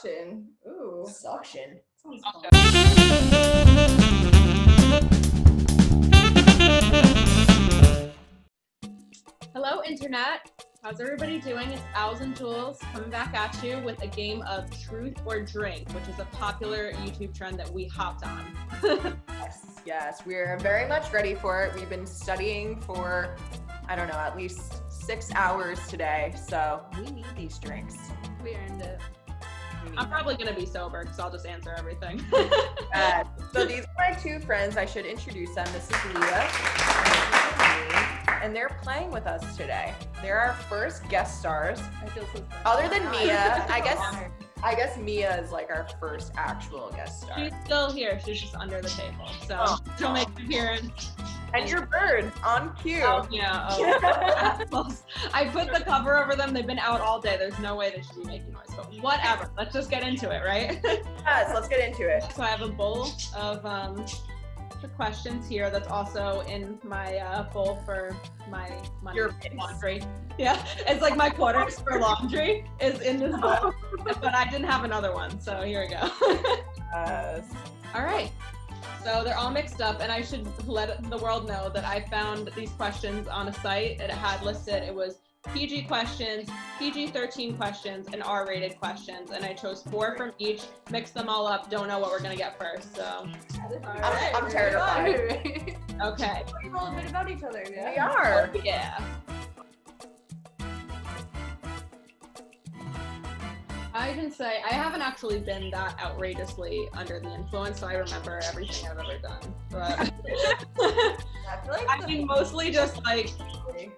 Suction. Ooh. Suction. Sounds fun. Hello, Internet. How's everybody doing? It's Owls and Julez coming back at you with a game of Truth or Drink, which is a popular YouTube trend that we hopped on. Yes, we're very much ready for it. We've been studying for, I don't know, at least 6 hours today, so we need these drinks. We earned it. I'm probably going to be sober because I'll just answer everything. So these are my two friends. I should introduce them. This is Leah and they're playing with us today. They're our first guest stars. I feel so special. Other than Mia, I guess Mia is like our first actual guest star. She's still here. She's just under the table. So she'll make an appearance. And your bird on cue. Oh, yeah. Oh. I put the cover over them. They've been out all day. There's no way they should be making noise. But whatever. Let's just get into it, right? Yes, let's get into it. So I have a bowl of the questions here. That's also in my bowl for my money. Your laundry. Yeah, it's like my quarters for laundry is in this bowl, but I didn't have another one, so here we go. All right. So they're all mixed up, and I should let the world know that I found these questions on a site that it had listed. It was PG questions, PG-13 questions, and R-rated questions, and I chose 4 from each, mixed them all up, don't know what we're gonna get first, so. I'm terrified. Okay. We know a bit about each other, yeah? We are. Yeah. I can say I haven't actually been that outrageously under the influence, so I remember everything I've ever done. But I mean, mostly just like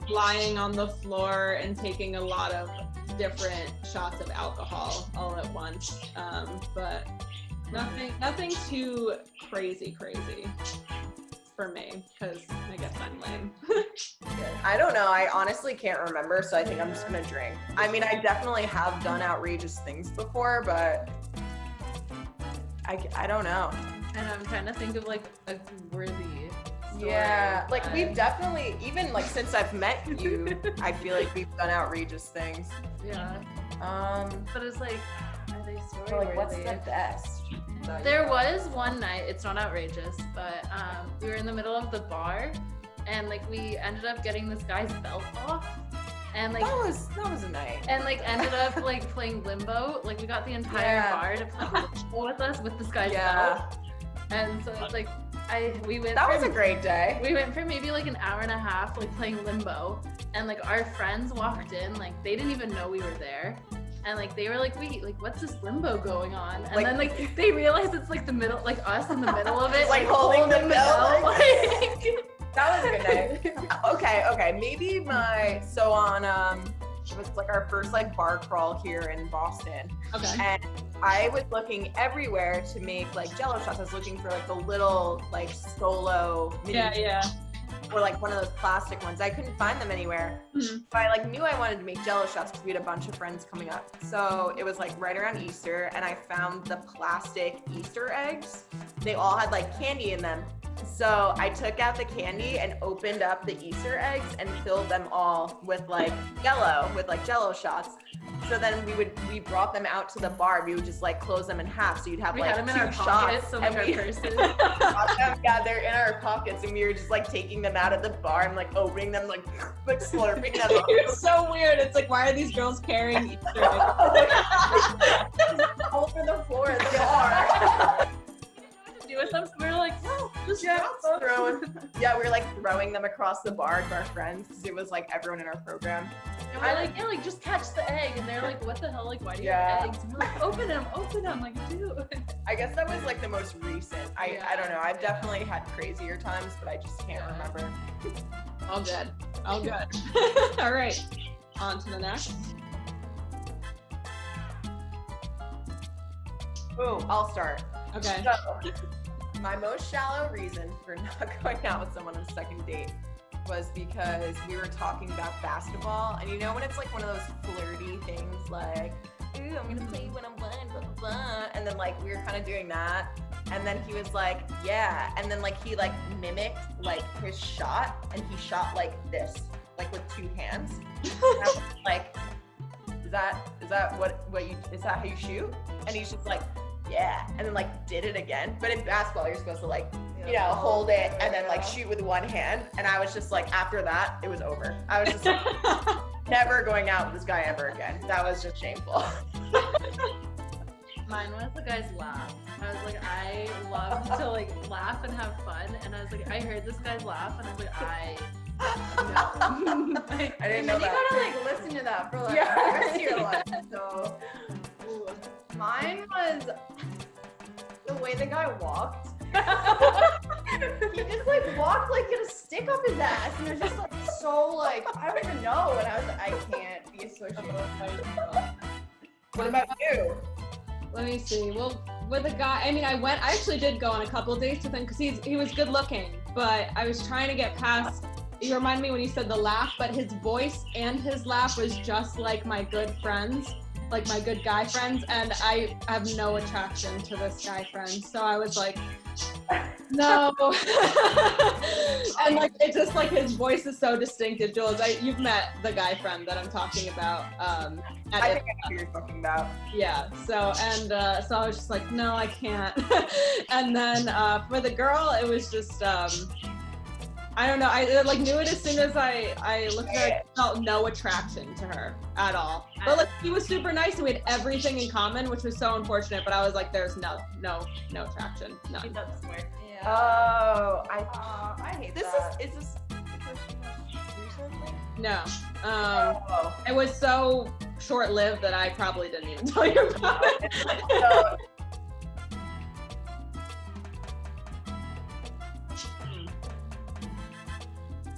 lying on the floor and taking a lot of different shots of alcohol all at once. But nothing too crazy for me, because I guess I'm lame. I don't know. I honestly can't remember, so I think I'm just gonna drink. I mean, I definitely have done outrageous things before, but I don't know. And I'm trying to think of like a worthy story. Yeah, like we've definitely, even like since I've met you, I feel like we've done outrageous things. Yeah. But it's like, are they story So, like, what's worthy? the best? There was one night, it's not outrageous, but we were in the middle of the bar, and like we ended up getting this guy's belt off, and like that was a night. and like ended up like playing limbo. Like we got the entire Yeah. bar to play limbo with us with this guy's Yeah. belt, and so it's like we went. That for, was a great day. We went for maybe like an hour and a half, like playing limbo, and like our friends walked in, like they didn't even know we were there. And like they were like, wait, like what's this limbo going on? And Like- then like they realized it's like the middle, like us in the middle of it, Like holding the belt. Like, That was a good night. Okay. Maybe so on it was like our first like bar crawl here in Boston. Okay. And I was looking everywhere to make like Jello shots. I was looking for like the little like solo mini Yeah. or like one of those plastic ones. I couldn't find them anywhere. Mhm. But I like knew I wanted to make Jello shots because we had a bunch of friends coming up. So it was like right around Easter, and I found the plastic Easter eggs. They all had like candy in them. So I took out the candy and opened up the Easter eggs and filled them all with like Jello shots. So then we brought them out to the bar. We would just like close them in half. So you'd have we like had them in 2 our shots. pockets, so like and our we purses. brought them, yeah, they're in our pockets, and we were just like taking them out of the bar and like opening them, like slurping them up. You're so weird. It's like, why are these girls carrying Easter eggs? All over the floor of the bar. Do with them, so we were like, no, just We were like throwing them across the bar to our friends because it was like everyone in our program. And we're like, yeah, like just catch the egg, and they're like, what the hell? Like, why do you Yeah. have eggs? And we're like, open them, like, dude. I guess that was like the most recent. I don't know. I've definitely had crazier times, but I just can't remember. All good. All right. On to the next. Boom. I'll start. Okay. So, my most shallow reason for not going out with someone on a second date was because we were talking about basketball, and you know when it's like one of those flirty things like, ooh, I'm gonna play when I'm one, blah blah blah, and then like we were kind of doing that, and then he was like, yeah, and then like he like mimicked like his shot, and he shot like this, like with 2 hands. And I was like, is that how you shoot? And he's just like, yeah, and then like did it again. But in basketball, you're supposed to like, hold it and then like shoot with one hand. And I was just like, after that, it was over. I was just like, never going out with this guy ever again. That was just shameful. Mine was the guy's laugh. I was like, I love to like laugh and have fun, and I was like, I heard this guy's laugh, and I was like, no. I didn't know And then that. you gotta like listen to that for like the rest of your life. So mine was the way the guy walked. He just like walked like he had a stick up his ass, and it was just like so like I don't even know. And I was like, I can't be associated with. What about you? Let me see. Well, with a guy, I mean, I actually did go on a couple of dates with him because he was good looking, but I was trying to get past. You remind me when you said the laugh, but his voice and his laugh was just like my good friends, like my good guy friends, and I have no attraction to this guy friend. So I was like, no. And like it just like his voice is so distinctive. Julez, you've met the guy friend that I'm talking about. I think I know who you're talking about. Yeah. So I was just like, no, I can't. And then for the girl, it was just I don't know. I like knew it as soon as I looked at her. I felt no attraction to her at all. But like he was super nice and we had everything in common, which was so unfortunate. But I was like, there's no attraction, none. Yeah. Oh, I hate this that. is this recently? No. Oh. It was so short-lived that I probably didn't even tell you about it. So,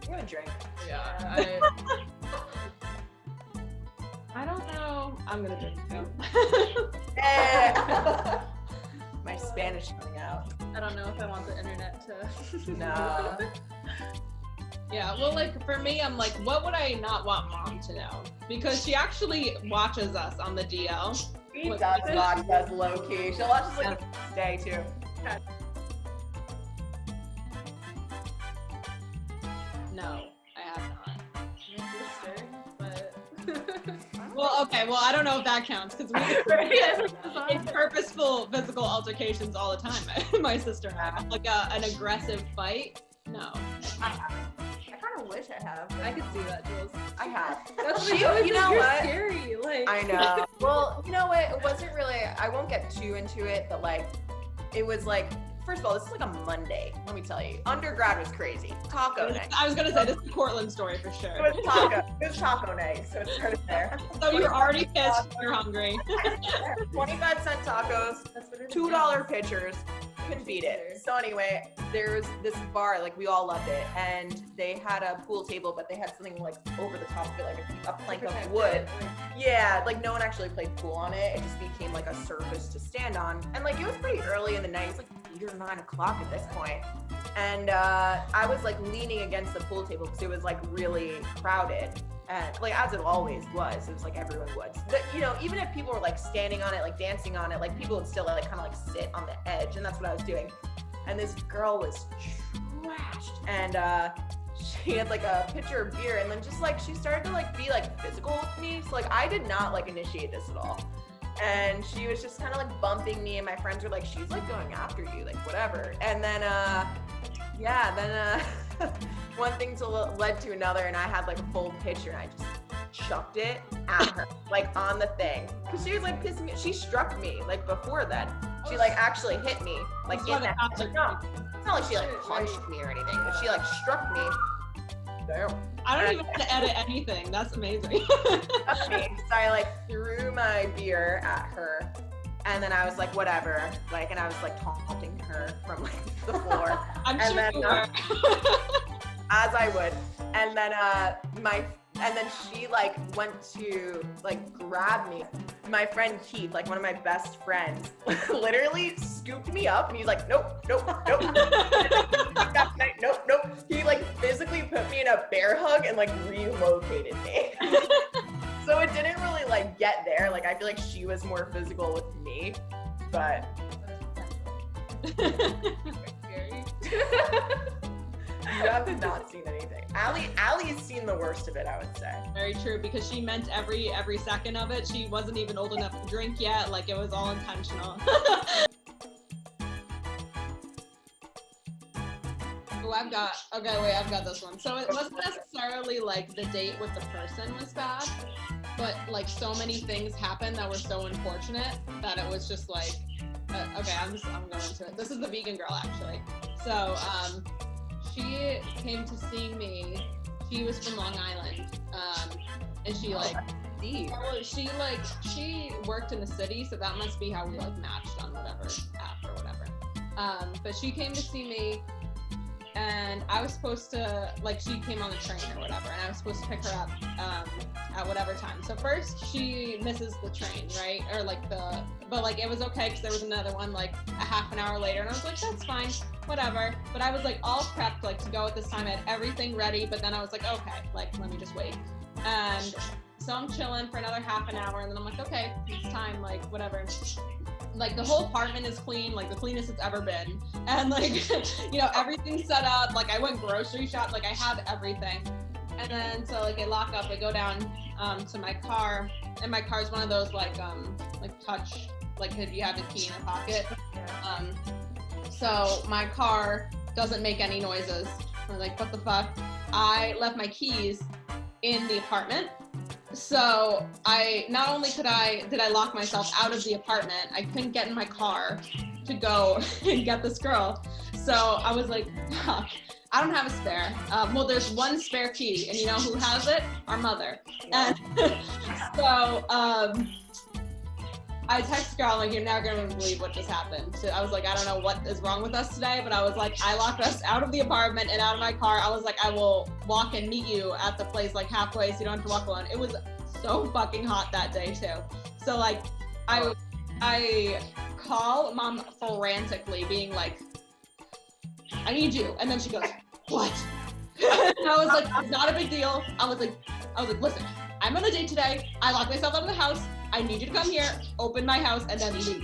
you have a drink. Yeah. I don't know. I'm gonna drink too. Eh. My Spanish coming out. I don't know if I want the internet to. No. Yeah, well, like, for me, I'm like, what would I not want mom to know? Because she actually watches us on the DL. She does watch us low key. She'll watch us like the next day too. No, I have not. My sister, but. Well, okay, well, I don't know if that counts, because we in purposeful physical altercations all the time, my sister and I. Like an aggressive fight? No. I kind of wish I have. I could see that, Jules. I have. That's She- you know you're what? Scary, like. I know. Well, you know what? It wasn't really, I won't get too into it, but like, it was like, first of all, this is like a Monday, let me tell you. Undergrad was crazy. Taco night. I was gonna say, this is a Portland story for sure. It was taco night, so it started there. So you're already pissed, you're hungry. 25-cent tacos, $2 pitchers. Couldn't beat it. So anyway, there was this bar, like we all loved it, and they had a pool table, but they had something like over the top of it, like a plank of wood. Yeah, like no one actually played pool on it. It just became like a surface to stand on. And like it was pretty early in the night. It was like 8 or 9 o'clock at this point. And I was like leaning against the pool table because it was like really crowded. And like as it always was, it was like everyone would. But you know, even if people were like standing on it, like dancing on it, like people would still like kind of like sit on the edge, and that's what I was doing. And this girl was trashed, and she had like a pitcher of beer, and then just like she started to like be like physical with me. So like I did not like initiate this at all. And she was just kind of like bumping me, and my friends were like, she's like going after you, like whatever. And then one thing led to another, and I had like a full pitcher, and I just chucked it at her, like on the thing. Cause she was like pissing me. She struck me like before then. She like actually hit me, like in that. It's not like she like punched me or anything, but she like struck me. Damn. I don't even have to edit anything. That's amazing. Okay, so I like threw my beer at her, and then I was like, whatever, like, and I was like taunting her from like the floor. I'm And sure then, you were. As I would, and then she like went to like grab me. My friend Keith, like one of my best friends, literally scooped me up, and he's like, nope. That night, nope. He like physically put me in a bear hug and like relocated me. So it didn't really like get there. Like I feel like she was more physical with me, but Scary. You have not seen anything. Allie's seen the worst of it, I would say. Very true, because she meant every second of it. She wasn't even old enough to drink yet. Like, it was all intentional. Oh, I've got this one. So it wasn't necessarily like the date with the person was bad, but like so many things happened that were so unfortunate that it was just like, okay, I'm going into it. This is the vegan girl, actually. So she came to see me. She was from Long Island, and she like Deep. she worked in the city, so that must be how we like matched on whatever app or whatever. But she came to see me. And I was supposed to, like, she came on the train or whatever, and I was supposed to pick her up at whatever time. So first, she misses the train, right? Or like but like it was okay because there was another one like a half an hour later, and I was like, that's fine, whatever. But I was like all prepped like to go at this time. I had everything ready, but then I was like, okay, like let me just wait. And so I'm chilling for another half an hour, and then I'm like, okay, it's time, like whatever. Like the whole apartment is clean, like the cleanest it's ever been, and like you know, everything's set up. Like I went grocery shop, like I have everything. And then so like I lock up, I go down to my car, and my car's one of those like touch, like if you have the key in your pocket. So my car doesn't make any noises. I'm like, what the fuck? I left my keys in the apartment. So not only did I lock myself out of the apartment, I couldn't get in my car to go and get this girl. So I was like, fuck, I don't have a spare. Well, there's one spare key, and you know who has it? Our mother. And so I text girl, like, you're never gonna believe what just happened. So I was like, I don't know what is wrong with us today, but I was like, I locked us out of the apartment and out of my car. I was like, I will walk and meet you at the place like halfway so you don't have to walk alone. It was so fucking hot that day too. So like, I call mom frantically being like, I need you. And then she goes, what? And I was like, it's not a big deal. I was like, listen, I'm on a date today. I locked myself out of the house. I need you to come here, open my house, and then leave.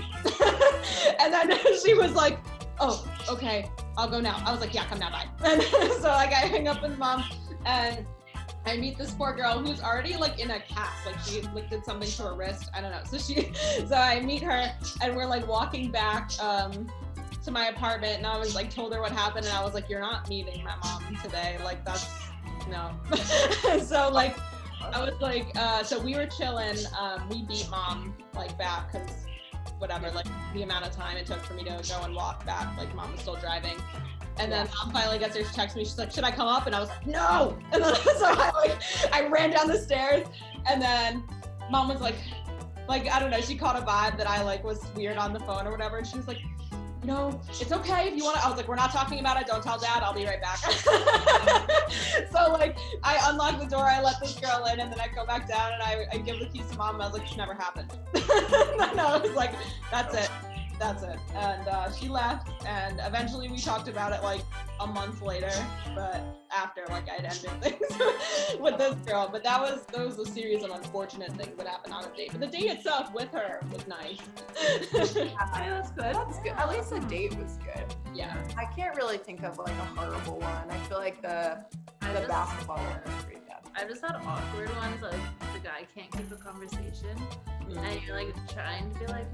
And then she was like, oh, okay, I'll go now. I was like, yeah, come now, bye. And so like I hang up with mom, and I meet this poor girl who's already like in a cast, like she like did something to her wrist, I don't know. So I meet her, and we're like walking back to my apartment, and I was like told her what happened, and I was like, you're not meeting my mom today, like that's no. So like I was like, so we were chilling, we beat mom like back because whatever, like the amount of time it took for me to go and walk back, like mom was still driving. And then mom finally gets there, she texts me, she's like, should I come up? And I was like, no! And then so I ran down the stairs, and then mom was like, I don't know, she caught a vibe that I like was weird on the phone or whatever, and she was like, you know, it's okay if you want to. I was like, we're not talking about it, don't tell dad, I'll be right back. So like, I unlock the door, I let this girl in, and then I go back down, and I give the keys to mom, and I was like, it never happened. And I was like, that's it. And she left, and eventually we talked about it like a month later, but after like I'd ended things with this girl. But that was a series of unfortunate things that happened on a date. But the date itself with her was nice. Yeah, that's good. That's good. At least the date was good. Yeah. I can't really think of like a horrible one. I feel like the basketball one was pretty bad. I just had awkward ones, like the guy can't keep a conversation, and you're like trying to be like,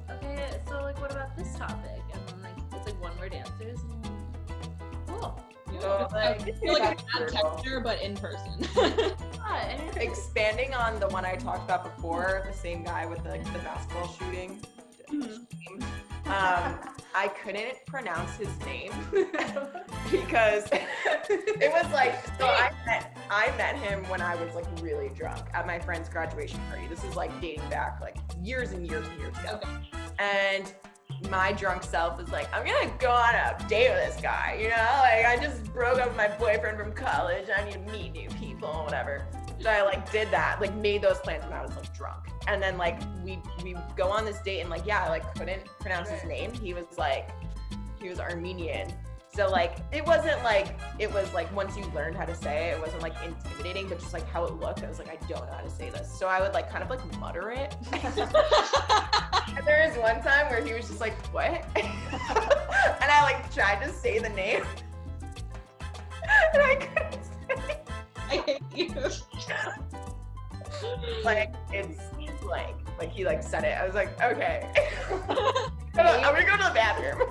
okay, so like what about this topic? And then like it's like one word answers. And cool. I feel like a bad texture, but in person. Expanding on the one I talked about before, the same guy with the basketball shooting. I couldn't pronounce his name because it was like, so I met him when I was like really drunk at my friend's graduation party. This is like dating back like years and years and years ago. Okay. And my drunk self was like, I'm gonna go on a date with this guy, you know? Like I just broke up with my boyfriend from college. I need to meet new people, whatever. So I like did that, like made those plans when I was like drunk. And then like we go on this date, and like, yeah, I like couldn't pronounce his name. He was Armenian. So like it wasn't like, it was like once you learned how to say it, it wasn't like intimidating, but just like how it looked, I was like, I don't know how to say this. So I would like kind of like mutter it. And there was one time where he was just like, what? And I like tried to say the name. And I couldn't say. I hate you. Like, it's blank. Like, he like said it. I was like, okay. I'm gonna go to the bathroom.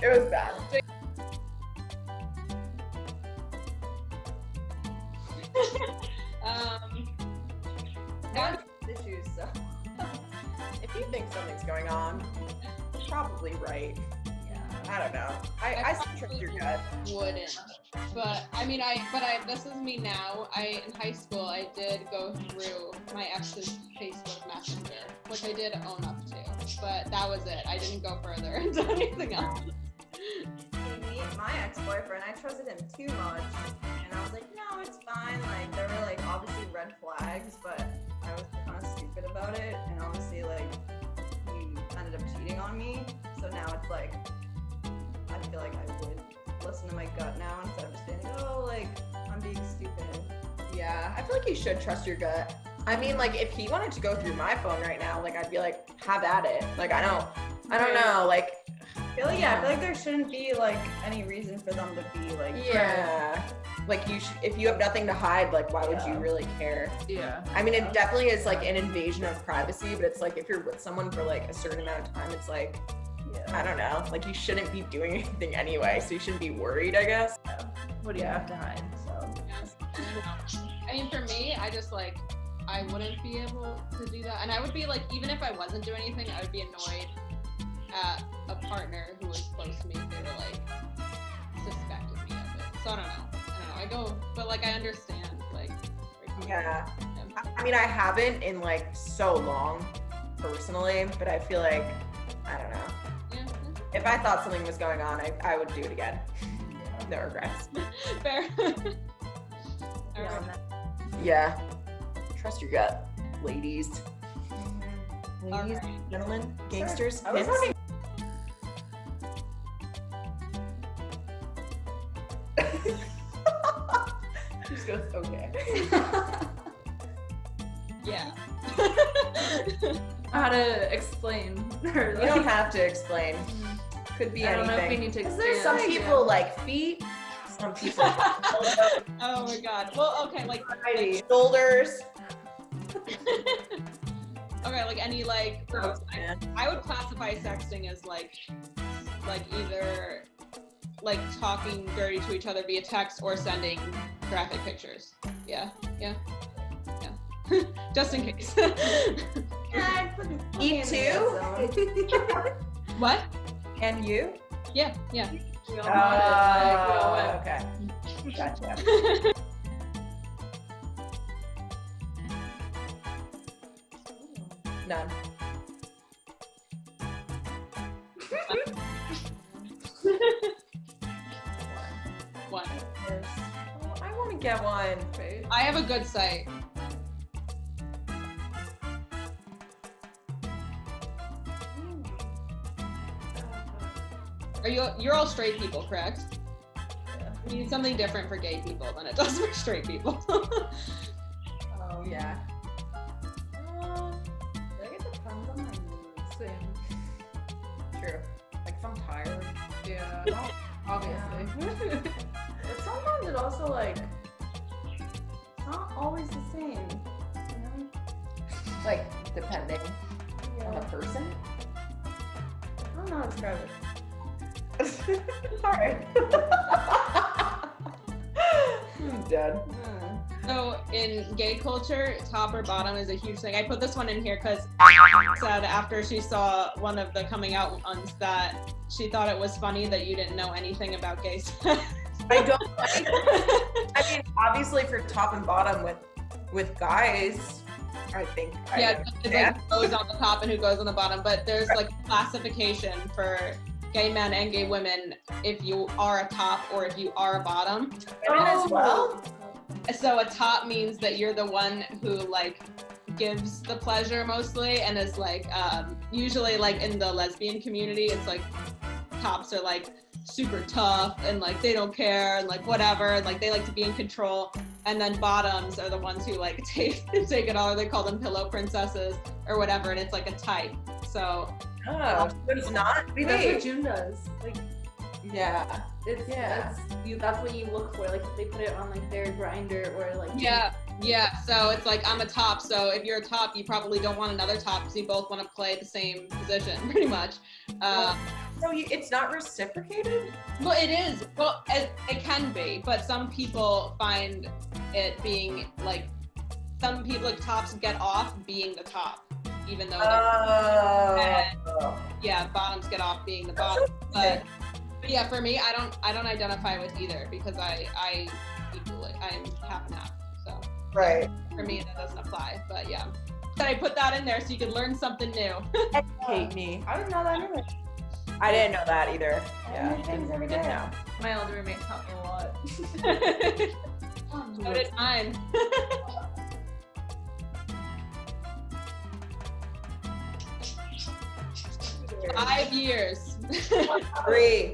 It was bad. Now, Issues, so. If you think something's going on, you're probably right. Yeah. I don't know. I still trust your gut. wouldn't. But I mean, this is me now. In high school, I did go through my ex's Facebook Messenger, which I did own up to. But that was it. I didn't go further into anything else. My ex-boyfriend, I trusted him too much, and I was like, no, it's fine. Like, there were like obviously red flags, but I was kind of stupid about it, and obviously like he ended up cheating on me. So now it's like I feel like I would listen to my gut now instead of just being like, oh, like I'm being stupid. Yeah, I feel like you should trust your gut. I mean, like, if he wanted to go through my phone right now, like, I'd be like, have at it. Like, I don't know, like. I feel like there shouldn't be like any reason for them to be like. Yeah. Like, if you have nothing to hide, like, why would you really care? Yeah. I mean, it definitely is like an invasion of privacy, but it's like if you're with someone for like a certain amount of time, it's like, I don't know, like you shouldn't be doing anything anyway, so you shouldn't be worried, I guess. What do you have to hide? So. I mean, for me, I just like, I wouldn't be able to do that. And I would be like, even if I wasn't doing anything, I would be annoyed at a partner who was close to me if they were like, suspected me of it. So I don't know. But like, I understand, like. Yeah. I mean, I haven't in like so long, personally, but I feel like, I don't know. Yeah. If I thought something was going on, I would do it again. No regrets. Fair. All right. Yeah. Trust your gut, ladies. Ladies, Alright. gentlemen, gangsters, I was kids. wondering- She just goes, okay. Yeah. How to explain? Or, You don't have to explain. Could be I don't anything. know if we need to There's expand. some people like feet, some people Oh my god. Well, okay, like shoulders. okay, like any like Oh, man. I would classify sexting as like either like talking dirty to each other via text or sending graphic pictures. Yeah. Just in case. Eat too? What? And you? Yeah. We all want it, like, we all went. Okay. Gotcha. None. One. Oh, I want to get one. I have a good site. You're all straight people, correct? Yeah. I mean, something different for gay people than it does for straight people. Oh, yeah. I think it depends on my mood. Same. True. Like, if I'm tired. Yeah. Obviously. But sometimes it also like it's not always the same. You know? Like, depending on the Yeah. person. I don't know how to describe it. Alright. I'm dead. So in gay culture, top or bottom is a huge thing. I put this one in here because said after she saw one of the coming out ones that she thought it was funny that you didn't know anything about gay sex. I don't. I mean, obviously, for top and bottom with guys, I think. Yeah, it's like who goes on the top and who goes on the bottom. But there's like classification for gay men and gay women if you are a top or if you are a bottom. Women as well. So a top means that you're the one who like gives the pleasure mostly and is like usually like in the lesbian community it's like tops are like super tough and like they don't care and like whatever and like they like to be in control, and then bottoms are the ones who like take it all, or they call them pillow princesses or whatever, and it's like a type. So Oh, but it's not. That's what June does. Like, Yeah. It's that's what you look for. Like if they put it on like their grinder or like Yeah, so it's like I'm a top, so if you're a top, you probably don't want another top because you both want to play the same position, pretty much. So it's not reciprocated? Well, it is. Well, it can be, but some people find it being like, some people like tops get off being the top, even though bottoms get off being the bottom. But yeah, for me, I don't identify with either because I'm half and half. So right. For me, that doesn't apply. But yeah, I put that in there so you could learn something new. Educate me. I didn't know that either. I didn't know that either. Yeah, learn things every didn't day. know. my old roommate taught me a lot. So did mine. 5 years. 3.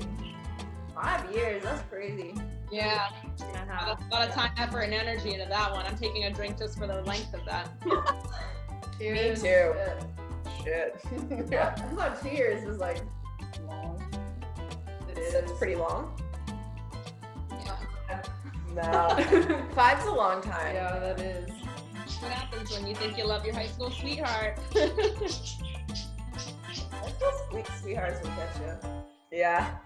5 years, that's crazy. Yeah, a lot of time, effort, and energy into that one. I'm taking a drink just for the length of that. Me too. Shit. Yeah. I thought 2 years was like long. It's pretty long. Yeah. No. 5's a long time. Yeah, that is. What happens when you think you love your high school sweetheart? That's what sweethearts will get you. Yeah.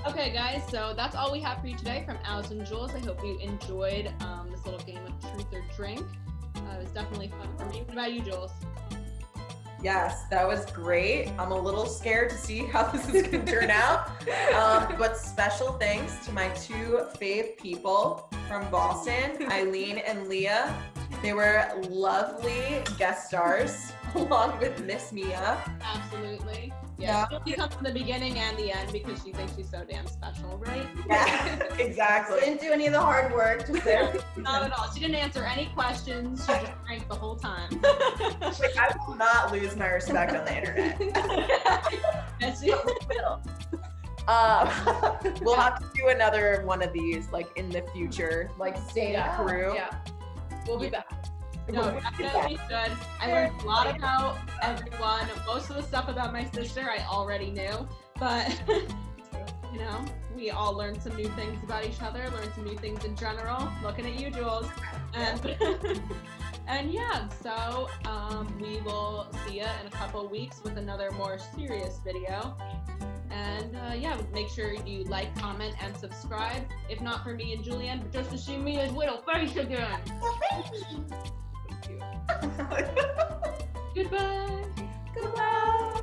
Okay, guys, so that's all we have for you today from Alice and Jules. I hope you enjoyed this little game of truth or drink. It was definitely fun for me. What about you, Jules? Yes, that was great. I'm a little scared to see how this is going to turn out. But special thanks to my 2 fave people from Boston, Eileen and Leah. They were lovely guest stars along with Miss Mia. Absolutely. Yeah. She comes from the beginning and the end because she thinks she's so damn special, right? Yeah, exactly. Didn't do any of the hard work, just there. Not at all. She didn't answer any questions. She just drank the whole time. Like, I will not lose my respect on the internet. Yes, you will. We'll have to do another one of these, like in the future, like Stay crew. Yeah. We'll be back. No, definitely should. I learned a lot about everyone. Most of the stuff about my sister I already knew, but you know, we all learned some new things about each other, learned some new things in general. Looking at you, Jules. And and yeah, so we will see you in a couple weeks with another more serious video. And yeah, make sure you like, comment, and subscribe. If not for me and Julianne, but just to see me as little face again. Goodbye. Goodbye.